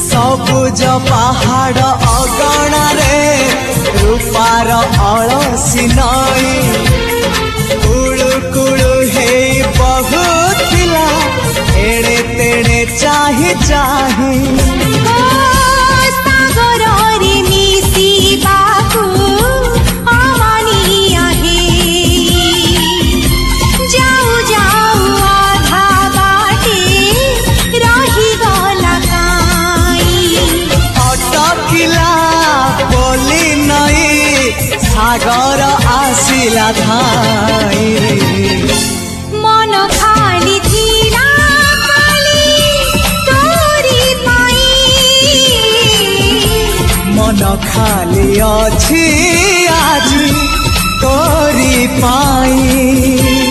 सबुज पहाड़ अगणा रे रूपार अलसी नई कुळु कुळु हे बहुथिला एड़े तेड़े चाही चाही सागर आसिला धाई मन खाली थिला खाली तोरी पाई मन खाली अछि आज तोरी पाई।